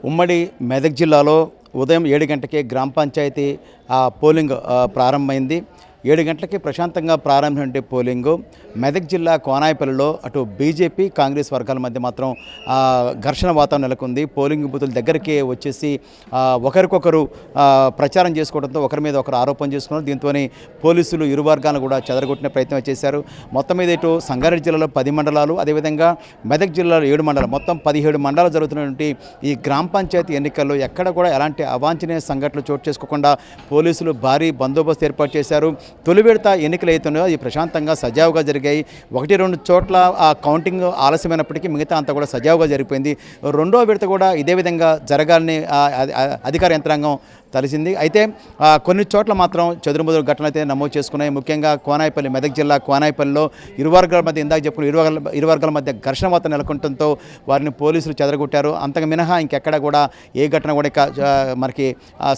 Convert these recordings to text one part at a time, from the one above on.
ఉమ్మడి మెదక్ జిల్లాలో ఉదయం 7 గంటకే గ్రామ పంచాయతీ పోలింగ్ ప్రారంభమైంది. 7 గంటలకి ప్రశాంతంగా ప్రారంభమైన పోలింగు మెదక్ జిల్లా కోనాయిపల్లిలో అటు బీజేపీ కాంగ్రెస్ వర్గాల మధ్య మాత్రం ఘర్షణ వాతావరణం నెలకొంది. పోలింగ్ బూతుల దగ్గరికి వచ్చేసి ఒకరికొకరు ప్రచారం చేసుకోవడంతో ఒకరి మీద ఒకరు ఆరోపణ చేసుకున్నారు. దీంతో పోలీసులు ఇరు వర్గాలను కూడా చెదరగొట్టిన ప్రయత్నం చేశారు. మొత్తం మీద ఇటు సంగారెడ్డి జిల్లాలో 10 మండలాలు, అదేవిధంగా మెదక్ జిల్లాలో 7 మండలాలు, మొత్తం 17 మండలాలు జరుగుతున్నటువంటి ఈ గ్రామ పంచాయతీ ఎన్నికల్లో ఎక్కడ కూడా ఎలాంటి అవాంఛనీయ సంఘటనలు చోటు చేసుకోకుండా పోలీసులు భారీ బందోబస్తు ఏర్పాటు చేశారు. తొలి విడత ఎన్నికలు అవుతున్నాయో అది ప్రశాంతంగా సజావుగా జరిగాయి. 1-2 చోట్ల ఆ కౌంటింగ్ ఆలస్యమైనప్పటికీ మిగతా అంతా కూడా సజావుగా జరిగిపోయింది. రెండో విడత కూడా ఇదే విధంగా జరగాలని అధికార యంత్రాంగం తలిసింది. అయితే కొన్ని చోట్ల మాత్రం చెదురుమదురు ఘటనలు అయితే నమోదు చేసుకున్నాయి. ముఖ్యంగా కోనాయిపల్లి, మెదక్ జిల్లా కోనాయిపల్లిలో ఇరు వర్గాల మధ్య ఇందాక చెప్పుకున్న ఇరు వర్గాల మధ్య ఘర్షణ వార్త నెలకొనడంతో వారిని పోలీసులు చెదరగొట్టారు. అంతకు మినహా ఇంకెక్కడ కూడా ఏ ఘటన కూడా మనకి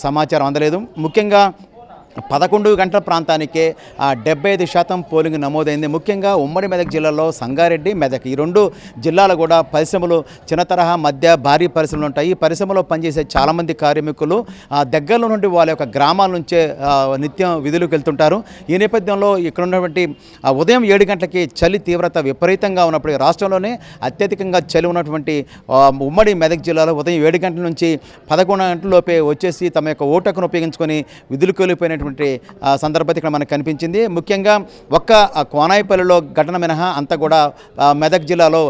సమాచారం అందలేదు. ముఖ్యంగా 11 గంటల ప్రాంతానికే 75% పోలింగ్ నమోదైంది. ముఖ్యంగా ఉమ్మడి మెదక్ జిల్లాలో సంగారెడ్డి, మెదక్ ఈ 2 జిల్లాలు కూడా పరిశ్రమలు, చిన్న తరహా మధ్య భారీ పరిశ్రమలు ఉంటాయి. ఈ పరిశ్రమలో పనిచేసే చాలామంది కార్మికులు దగ్గరలో నుండి వాళ్ళ యొక్క గ్రామాల నుంచే నిత్యం విధులకు వెళ్తుంటారు. ఈ నేపథ్యంలో ఇక్కడ ఉన్నటువంటి ఉదయం 7 గంటలకి చలి తీవ్రత విపరీతంగా ఉన్నప్పుడు రాష్ట్రంలోనే అత్యధికంగా చలి ఉన్నటువంటి ఉమ్మడి మెదక్ జిల్లాలో ఉదయం 7 గంటల నుంచి 11 గంటలలోపే వచ్చేసి తమ యొక్క ఓటకును ఉపయోగించుకొని విధులకు వెళ్ళిపోయిన సందర్భం ఇక్కడ మనకు కనిపించింది. ముఖ్యంగా ఒక్క కోనాయిపల్లిలో ఘటన మినహా అంతా కూడా మెదక్ జిల్లాలో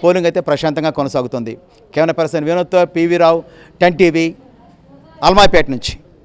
పోలింగ్ అయితే ప్రశాంతంగా కొనసాగుతుంది. కెమెరా పర్సన్ వినోద్తో పివి రావు, 10 టీవీ, అల్మాయిపేట నుంచి.